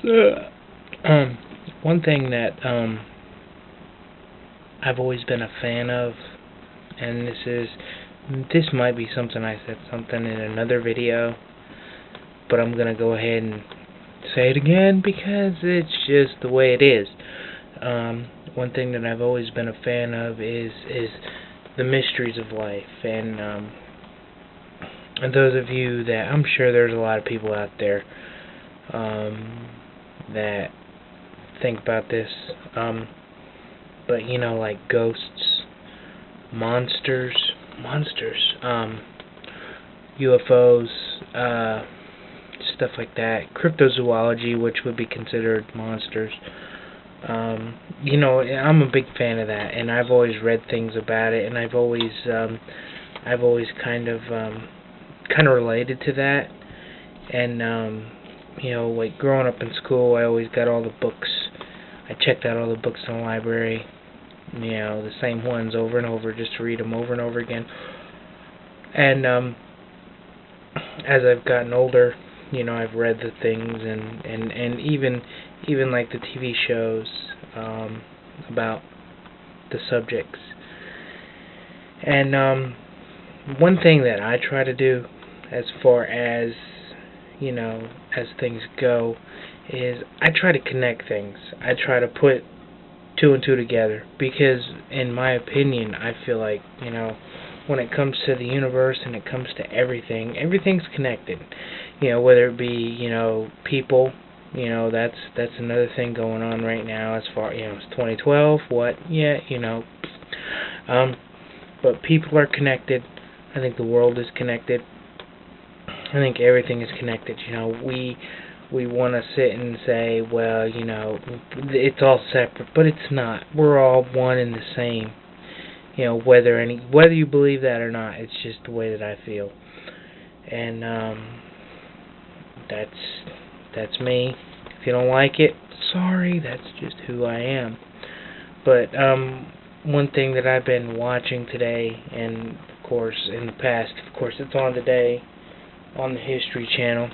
One thing that I've always been a fan of, and this might be something I said something in another video, but I'm gonna go ahead and say it again because it's just the way it is. One thing that I've always been a fan of is the mysteries of life, and those of you that, I'm sure there's a lot of people out there that think about this, but you know, like ghosts, monsters, UFOs, stuff like that, cryptozoology, which would be considered monsters. You know, I'm a big fan of that, and I've always read things about it, and I've always kind of related to that. And you know, like growing up in school, I always got all the books. I checked out all the books in the library, you know, the same ones over and over, just to read them over and over again. And as I've gotten older, you know, I've read the things, and even like the TV shows about the subjects. And one thing that I try to do, as far as, you know, as things go, is I try to connect things. I try to put two and two together, because in my opinion, I feel like, you know, when it comes to the universe and it comes to everything, everything's connected. You know, whether it be, you know, people, you know, that's another thing going on right now, as far, you know, it's 2012, what, yeah, you know, but people are connected. I think the world is connected. I think everything is connected. You know, we want to sit and say, well, you know, it's all separate, but it's not. We're all one and the same. You know, whether you believe that or not, it's just the way that I feel. And that's me. If you don't like it, sorry, that's just who I am. But one thing that I've been watching today, and of course in the past, of course it's on today on the History Channel.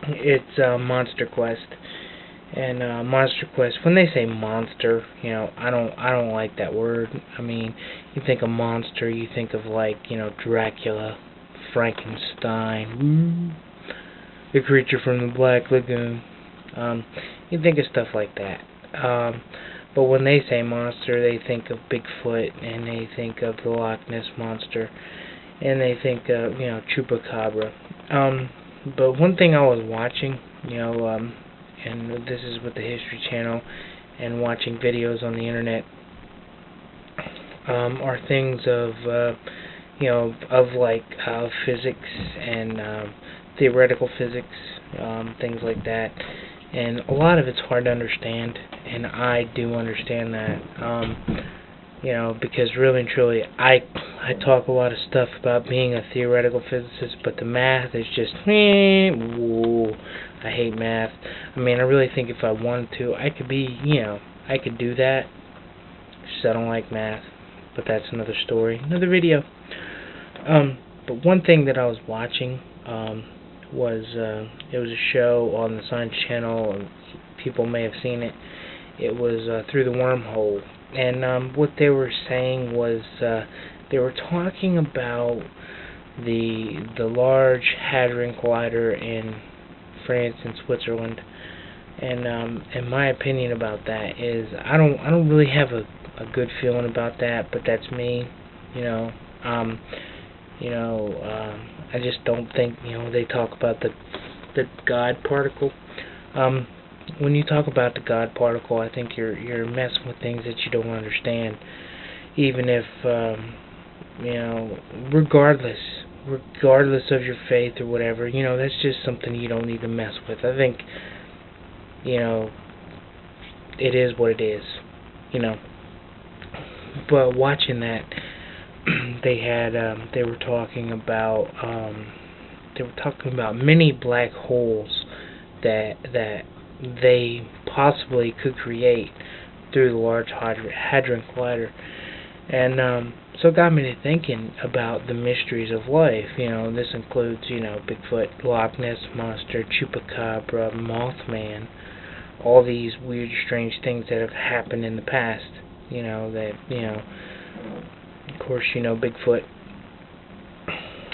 It's Monster Quest. And Monster Quest, when they say monster, you know, I don't like that word. I mean, you think of monster, you think of, like, you know, Dracula, Frankenstein, the creature from the Black Lagoon. You think of stuff like that. But when they say monster, they think of Bigfoot, and they think of the Loch Ness Monster, and they think of, you know, Chupacabra. But one thing I was watching, you know, and this is with the History Channel and watching videos on the internet, are things of, you know, of like physics and theoretical physics, things like that. And a lot of it's hard to understand, and I do understand that, you know, because really and truly, I talk a lot of stuff about being a theoretical physicist, but the math is just, whoa, I hate math. I mean, I really think if I wanted to, I could be, you know, I could do that. Just I don't like math, but that's another story, another video. But one thing that I was watching was, it was a show on the Science Channel, and people may have seen it. It was Through the Wormhole. And what they were saying was, they were talking about the Large Hadron Collider in France and Switzerland. And my opinion about that is, I don't really have a good feeling about that, but that's me. You know, I just don't think, you know, they talk about the God particle. When you talk about the God particle, I think you're messing with things that you don't understand. Even if, you know, regardless of your faith or whatever, you know, that's just something you don't need to mess with. I think, you know, it is what it is, you know. But watching that, they were talking about many black holes that they possibly could create through the Large Hadron Collider. And So it got me to thinking about the mysteries of life. This includes, Bigfoot, Loch Ness Monster, Chupacabra, Mothman, all these weird, strange things that have happened in the past. Of course, Bigfoot,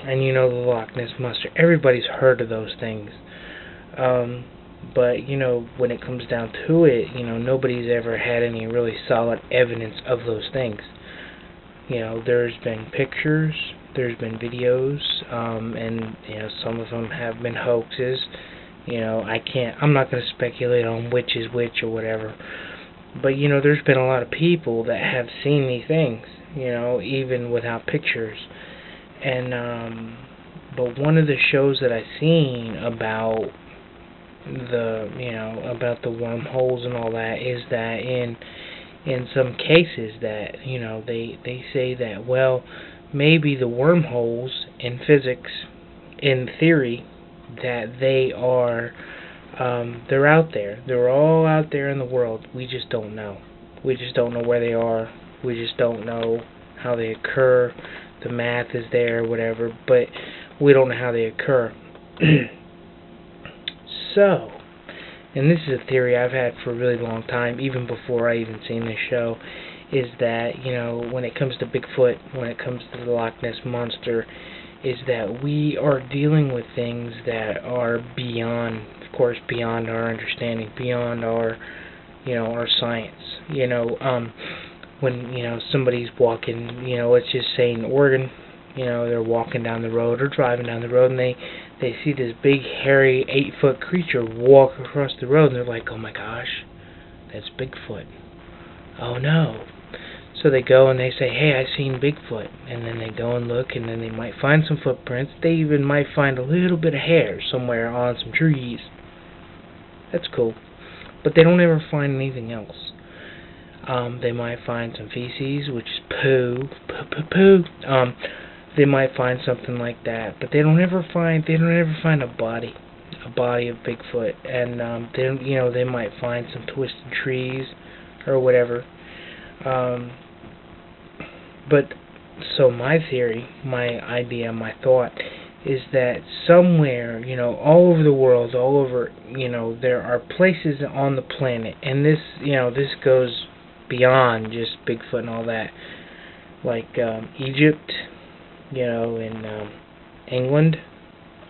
and the Loch Ness Monster. Everybody's heard of those things. But, when it comes down to it, nobody's ever had any really solid evidence of those things. There's been pictures, there's been videos, and, some of them have been hoaxes. I'm not going to speculate on which is which or whatever. But, there's been a lot of people that have seen these things, even without pictures. And, but one of the shows that I've seen about about the wormholes and all that is that in some cases that, they say that, well, maybe the wormholes in physics, in theory, that they are, they're out there. They're all out there in the world. We just don't know. We just don't know where they are. We just don't know how they occur. The math is there, whatever, but we don't know how they occur. So, and this is a theory I've had for a really long time, even before I even seen this show, is that, when it comes to Bigfoot, when it comes to the Loch Ness Monster, is that we are dealing with things that are beyond, of course, beyond our understanding, beyond our, our science. When, somebody's walking, let's just say in Oregon, they're walking down the road or driving down the road, and they see this big, hairy, 8-foot creature walk across the road, and they're like, oh my gosh, that's Bigfoot. Oh no. So they go and they say, hey, I seen Bigfoot. And then they go and look, and then they might find some footprints. They even might find a little bit of hair somewhere on some trees. That's cool. But they don't ever find anything else. They might find some feces, which is poo. They might find something like that, but they don't ever find a body of Bigfoot. And they might find some twisted trees or whatever. But so my theory, my idea, my thought is that somewhere, all over the world, all over, there are places on the planet, and this, this goes beyond just Bigfoot and all that, like Egypt, in England,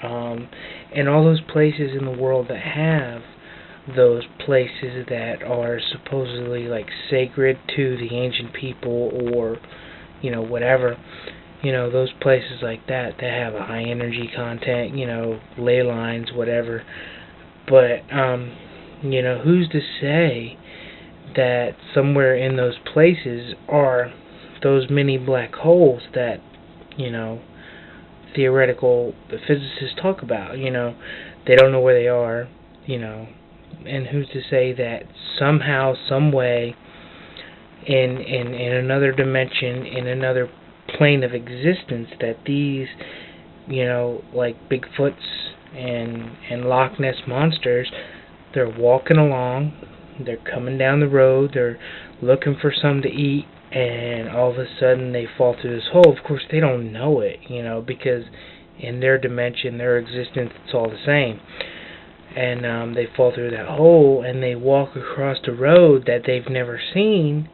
and all those places in the world that have those places that are supposedly like sacred to the ancient people, or whatever, those places like that have a high energy content, ley lines, whatever. But who's to say that somewhere in those places are those many black holes that theoretical physicists talk about? They don't know where they are, and who's to say that somehow, some way, in another dimension, in another plane of existence, that these, like Bigfoots and Loch Ness monsters, they're walking along, they're coming down the road, they're looking for something to eat, and all of a sudden they fall through this hole. Of course, they don't know it, because in their dimension, their existence, it's all the same. And they fall through that hole, and they walk across the road that they've never seen,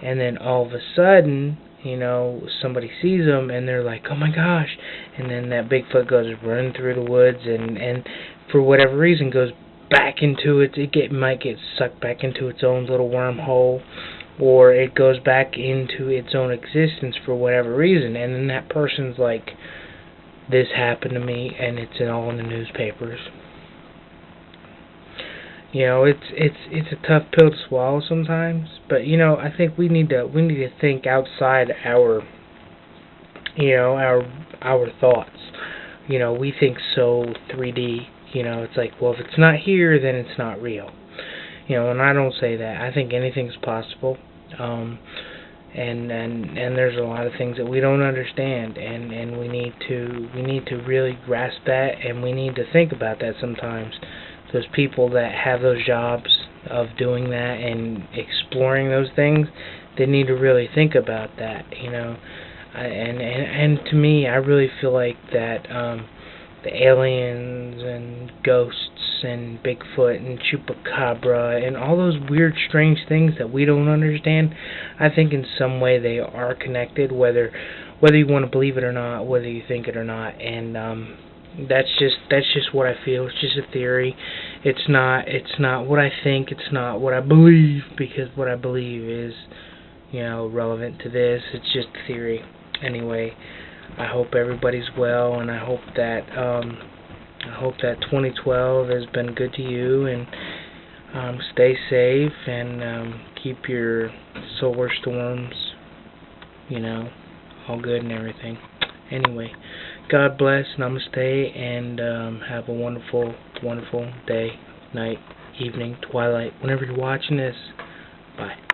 and then all of a sudden, somebody sees them, and they're like, oh my gosh, and then that Bigfoot goes running through the woods, and for whatever reason goes back into it might get sucked back into its own little wormhole, or it goes back into its own existence for whatever reason, and then that person's like, this happened to me, and it's all in the newspapers. It's a tough pill to swallow sometimes, but I think we need to think outside our our thoughts. We think so 3D. It's like, well, if it's not here, then it's not real. And I don't say that. I think anything's possible. And there's a lot of things that we don't understand, and we need to really grasp that, and we need to think about that sometimes. Those people that have those jobs of doing that and exploring those things, they need to really think about that. And to me, I really feel like that the aliens and ghosts and Bigfoot and Chupacabra and all those weird, strange things that we don't understand, I think in some way they are connected, whether you want to believe it or not, whether you think it or not, and that's just what I feel. It's just a theory. It's not what I think. It's not what I believe, because what I believe is, relevant to this. It's just theory. Anyway, I hope everybody's well, and I hope that 2012 has been good to you, and stay safe, and keep your solar storms, all good and everything. Anyway, God bless, namaste, and have a wonderful, wonderful day, night, evening, twilight, whenever you're watching this. Bye.